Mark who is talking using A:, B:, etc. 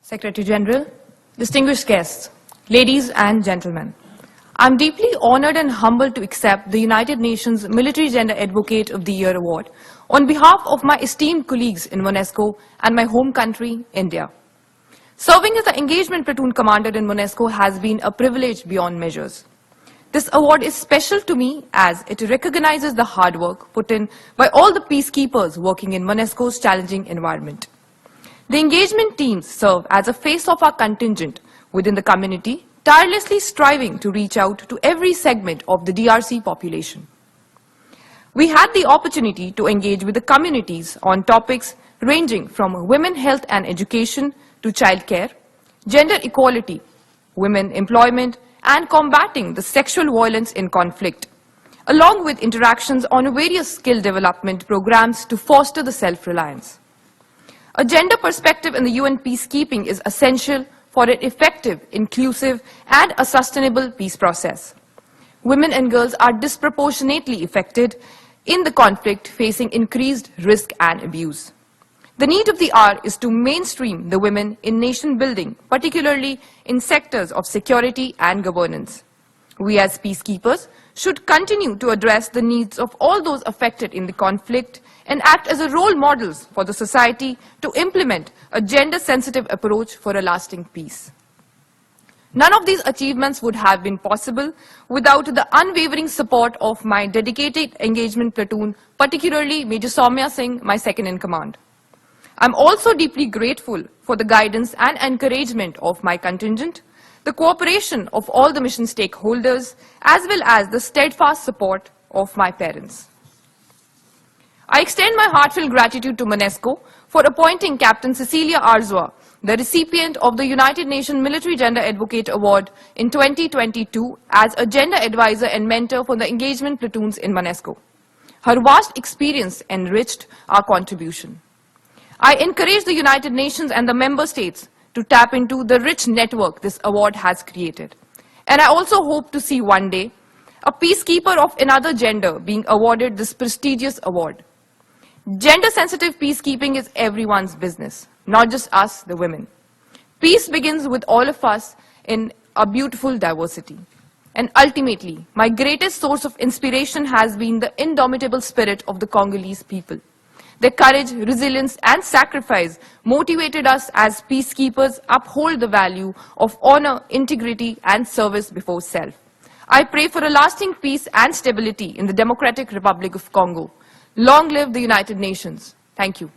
A: Secretary General, distinguished guests, ladies and gentlemen, I'm deeply honored and humbled to accept the United Nations Military Gender Advocate of the Year Award on behalf of my esteemed colleagues in MONUSCO and my home country, India. Serving as the engagement platoon commander in MONUSCO has been a privilege beyond measures. This award is special to me as it recognizes the hard work put in by all the peacekeepers working in MONUSCO's challenging environment. The engagement teams serve as a face of our contingent within the community, tirelessly striving to reach out to every segment of the DRC population. We had the opportunity to engage with the communities on topics ranging from women health and education to childcare, gender equality, women employment, and combating the sexual violence in conflict, along with interactions on various skill development programs to foster the self-reliance. A gender perspective in the UN peacekeeping is essential for an effective, inclusive, and a sustainable peace process. Women and girls are disproportionately affected in the conflict, facing increased risk and abuse. The need of the hour is to mainstream the women in nation building, particularly in sectors of security and governance. We as peacekeepers should continue to address the needs of all those affected in the conflict and act as a role models for the society to implement a gender-sensitive approach for a lasting peace. None of these achievements would have been possible without the unwavering support of my dedicated engagement platoon, particularly Major Soumya Singh, my second-in-command. I'm also deeply grateful for the guidance and encouragement of my contingent, the cooperation of all the mission stakeholders, as well as the steadfast support of my parents. I extend my heartfelt gratitude to MONUSCO for appointing Captain Cecilia Arzua, the recipient of the United Nations Military Gender Advocate Award in 2022, as a gender advisor and mentor for the engagement platoons in MONUSCO. Her vast experience enriched our contribution. I encourage the United Nations and the member states to tap into the rich network this award has created. And I also hope to see one day a peacekeeper of another gender being awarded this prestigious award. Gender-sensitive peacekeeping is everyone's business, not just us, the women. Peace begins with all of us in a beautiful diversity. And ultimately, my greatest source of inspiration has been the indomitable spirit of the Congolese people. Their courage, resilience, and sacrifice motivated us as peacekeepers uphold the value of honor, integrity, and service before self. I pray for a lasting peace and stability in the Democratic Republic of Congo. Long live the United Nations. Thank you.